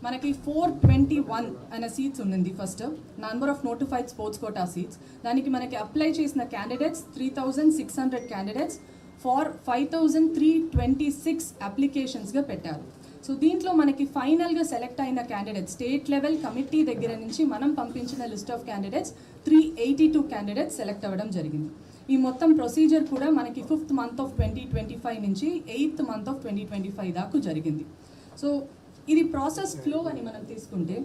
మనకి 421 అనే సీట్స్ ఉండింది. First number of notified sports quota seats. దానికి మనకి అప్లై చేసిన క్యాండిడేట్స్ 3600 క్యాండిడేట్స్ ఫార్ 5326 అప్లికేషన్స్గా పెట్టారు. సో దీంట్లో మనకి ఫైనల్గా సెలెక్ట్ అయిన క్యాండిడేట్స్ స్టేట్ లెవెల్ కమిటీ దగ్గర నుంచి మనం పంపించిన list of candidates 382 candidates select అవ్వడం జరిగింది. ఈ మొత్తం ప్రొసీజర్ కూడా మనకి 5th month of 2025 నుంచి 8th month of 2025 దాకా జరిగింది. సో ఇది ప్రాసెస్ ఫ్లో అని మనం తీసుకుంటే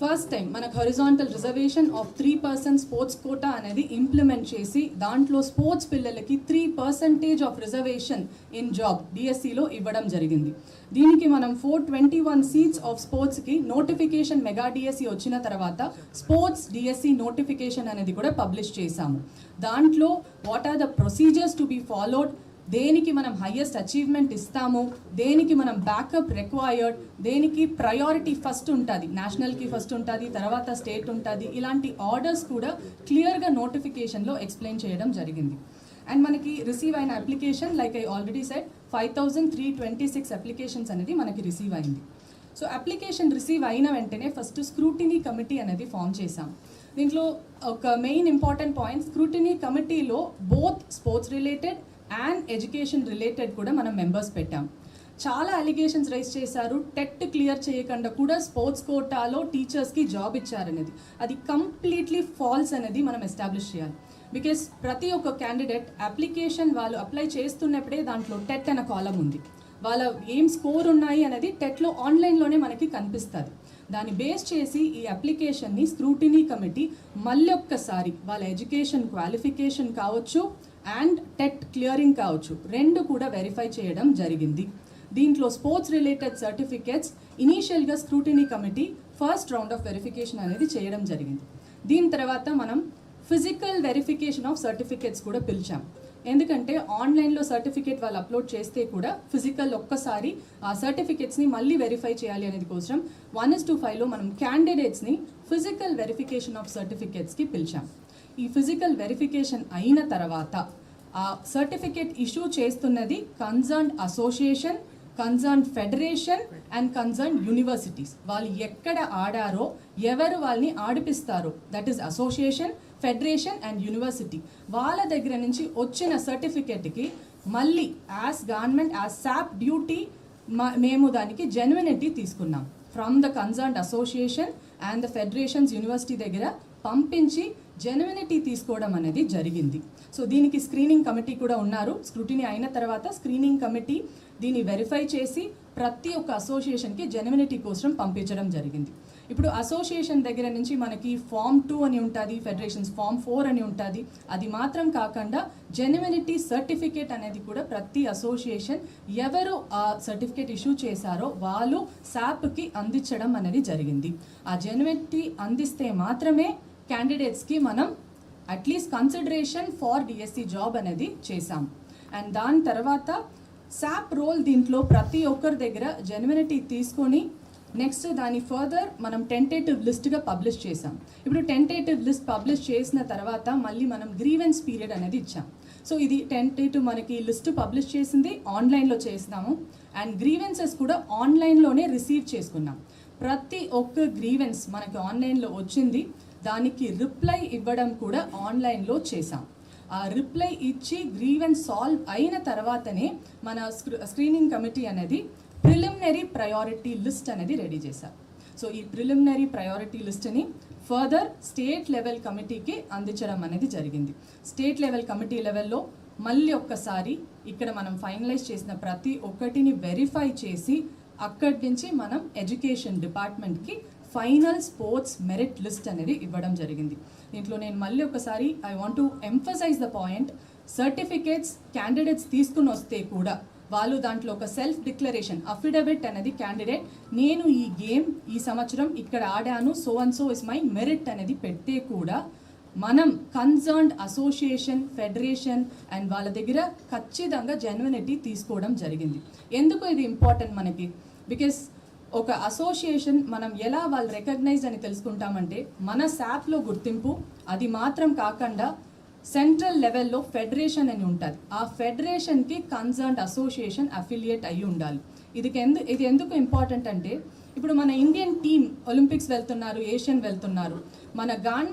ఫస్ట్ టైం మనకు horizontal reservation of 3% sports quota అనేది ఇంప్లిమెంట్ చేసి దాంట్లో స్పోర్ట్స్ పిల్లలకి 3% ఆఫ్ రిజర్వేషన్ ఇన్ జాబ్ డిఎస్సిలో ఇవ్వడం జరిగింది. దీనికి మనం 421 సీట్స్ ఆఫ్ స్పోర్ట్స్కి నోటిఫికేషన్ మెగా డిఎస్సి వచ్చిన తర్వాత స్పోర్ట్స్ డిఎస్సి నోటిఫికేషన్ అనేది కూడా పబ్లిష్ చేశాము. దాంట్లో what are the procedures to be followed, దేనికి మనం హైయెస్ట్ అచీవ్మెంట్ ఇస్తాము, దేనికి మనం బ్యాకప్ రిక్వైర్డ్, దేనికి ప్రయారిటీ ఫస్ట్ ఉంటుంది, నేషనల్కి ఫస్ట్ ఉంటుంది, తర్వాత స్టేట్ ఉంటుంది, ఇలాంటి ఆర్డర్స్ కూడా క్లియర్గా నోటిఫికేషన్లో ఎక్స్ప్లెయిన్ చేయడం జరిగింది. అండ్ మనకి రిసీవ్ అయిన application like I already said 5326 applications అనేది మనకి రిసీవ్ అయింది. సో అప్లికేషన్ రిసీవ్ అయిన వెంటనే ఫస్ట్ స్క్రూటినీ కమిటీ అనేది ఫామ్ చేశాం. దీంట్లో ఒక మెయిన్ ఇంపార్టెంట్ పాయింట్, స్క్రూటినీ కమిటీలో both sports related and education related కూడా మనం మెంబర్స్ పెట్టాం. చాలా అలిగేషన్స్ రైజ్ చేశారు, టెట్ క్లియర్ చేయకుండా కూడా స్పోర్ట్స్ కోటాలో టీచర్స్కి జాబ్ ఇచ్చారనేది. అది కంప్లీట్లీ ఫాల్స్ అనేది మనం ఎస్టాబ్లిష్ చేయాలి. బికాస్ ప్రతి ఒక్క క్యాండిడేట్ అప్లికేషన్ వాళ్ళు అప్లై చేస్తున్నప్పుడే దాంట్లో టెట్ అనే కాలం ఉంది. వాళ్ళ ఏం స్కోర్ ఉన్నాయి అనేది టెట్లో ఆన్లైన్లోనే మనకి కనిపిస్తుంది. దాన్ని బేస్ చేసి ఈ అప్లికేషన్ని స్క్రూటినీ కమిటీ మళ్ళీ ఒక్కసారి వాళ్ళ ఎడ్యుకేషన్ క్వాలిఫికేషన్ కావచ్చు అండ్ టెట్ క్లియరింగ్ కావచ్చు, రెండు కూడా వెరిఫై చేయడం జరిగింది. దీంట్లో స్పోర్ట్స్ రిలేటెడ్ సర్టిఫికేట్స్ ఇనీషియల్గా scrutiny committee first round of verification అనేది చేయడం జరిగింది. దీని తర్వాత మనం ఫిజికల్ వెరిఫికేషన్ ఆఫ్ సర్టిఫికేట్స్ కూడా పిలిచాం. ఎందుకంటే ఆన్లైన్లో సర్టిఫికేట్ వాళ్ళు అప్లోడ్ చేస్తే కూడా ఫిజికల్ ఒక్కసారి ఆ సర్టిఫికేట్స్ని మళ్ళీ వెరిఫై చేయాలి అనేది కోసం 1:5లో మనం క్యాండిడేట్స్ని ఫిజికల్ వెరిఫికేషన్ ఆఫ్ సర్టిఫికేట్స్కి పిలిచాం. ఈ ఫిజికల్ వెరిఫికేషన్ అయిన తర్వాత ఆ సర్టిఫికేట్ ఇష్యూ చేస్తున్నది concerned association, concerned federation and concerned universities. వాళ్ళు ఎక్కడ ఆడారో, ఎవరు వాళ్ళని ఆడిపిస్తారో, that is association, federation and university. వాళ్ళ దగ్గర నుంచి వచ్చిన సర్టిఫికేట్కి మళ్ళీ as government as SAAP duty మేము దానికి జెన్యునిటీ తీసుకున్నాం. From the concerned association and the federations university దగ్గర పంపించి జెన్యునిటీ తీసుకోవడం అనేది జరిగింది. సో దీనికి స్క్రీనింగ్ కమిటీ కూడా ఉన్నారు. స్క్రూటినీ అయిన తర్వాత స్క్రీనింగ్ కమిటీ దీన్ని వెరిఫై చేసి ప్రతి ఒక్క అసోసియేషన్కి జెన్యునిటీ కోసం పంపించడం జరిగింది. ఇప్పుడు అసోసియేషన్ దగ్గర నుంచి మనకి Form 2 అని ఉంటుంది, ఫెడరేషన్స్ Form 4 అని ఉంటుంది. అది మాత్రం కాకుండా జెన్యునిటీ సర్టిఫికేట్ అనేది కూడా ప్రతి అసోసియేషన్ ఎవరు ఆ సర్టిఫికేట్ ఇష్యూ చేశారో వాళ్ళు సాప్కి అందించడం అనేది జరిగింది. ఆ జెన్యునిటీ అందిస్తే మాత్రమే క్యాండిడేట్స్కి మనం at least consideration for DSC job అనేది చేశాం. అండ్ దాని తర్వాత సాప్ రోల్ దీంట్లో ప్రతి ఒక్కరి దగ్గర జెన్యునిటీ తీసుకొని నెక్స్ట్ దాని ఫర్దర్ మనం టెంటేటివ్ లిస్ట్గా పబ్లిష్ చేసాం. ఇప్పుడు టెంటేటివ్ లిస్ట్ పబ్లిష్ చేసిన తర్వాత మళ్ళీ మనం గ్రీవెన్స్ పీరియడ్ అనేది ఇచ్చాం. సో ఇది టెంటేటివ్ మనకి లిస్ట్ పబ్లిష్ చేసింది ఆన్లైన్లో చేసినాము అండ్ గ్రీవెన్సెస్ కూడా ఆన్లైన్లోనే రిసీవ్ చేసుకున్నాం. ప్రతి ఒక్క గ్రీవెన్స్ మనకి ఆన్లైన్లో వచ్చింది, దానికి రిప్లై ఇవ్వడం కూడా ఆన్లైన్లో చేసాం. ఆ రిప్లై ఇచ్చి గ్రీవెన్స్ సాల్వ్ అయిన తర్వాతనే మన స్క్రీనింగ్ కమిటీ అనేది ప్రిలిమినరీ ప్రయారిటీ లిస్ట్ అనేది రెడీ చేశారు. సో ఈ ప్రిలిమినరీ ప్రయారిటీ లిస్ట్ని ఫర్దర్ స్టేట్ లెవెల్ కమిటీకి అందించడం అనేది జరిగింది. స్టేట్ లెవెల్ కమిటీ లెవెల్లో మళ్ళీ ఒక్కసారి ఇక్కడ మనం ఫైనలైజ్ చేసిన ప్రతి ఒక్కటిని వెరిఫై చేసి అక్కడి నుంచి మనం ఎడ్యుకేషన్ డిపార్ట్మెంట్కి ఫైనల్ స్పోర్ట్స్ మెరిట్ లిస్ట్ అనేది ఇవ్వడం జరిగింది. దీంట్లో నేను మళ్ళీ ఒకసారి I want to emphasise the point, certificates candidates తీసుకుని వస్తే కూడా వాళ్ళు దాంట్లో ఒక సెల్ఫ్ డిక్లరేషన్ అఫిడవిట్ అనేది క్యాండిడేట్ నేను ఈ గేమ్ ఈ సంవత్సరం ఇక్కడ ఆడాను, so and so is my merit అనేది పెడితే కూడా మనం కన్సర్న్డ్ అసోసియేషన్, ఫెడరేషన్ అండ్ వాళ్ళ దగ్గర ఖచ్చితంగా జెన్యునిటీ తీసుకోవడం జరిగింది. ఎందుకు ఇది ఇంపార్టెంట్ మనకి? బికాస్ ఒక అసోసియేషన్ మనం ఎలా వాళ్ళు రికగ్నైజ్ అని తెలుసుకుంటామంటే మన సాప్లో గుర్తింపు, అది మాత్రం కాకుండా సెంట్రల్ లెవెల్లో ఫెడరేషన్ అని ఉంటుంది. ఆ ఫెడరేషన్కి కన్సర్న్డ్ అసోసియేషన్ అఫిలియేట్ అయ్యి ఉండాలి. ఇది ఎందుకు ఇంపార్టెంట్ అంటే ఇప్పుడు మన ఇండియన్ టీమ్ ఒలింపిక్స్ వెళ్తున్నారు, ఏషియన్ వెళ్తున్నారు. మన గవర్నమెంట్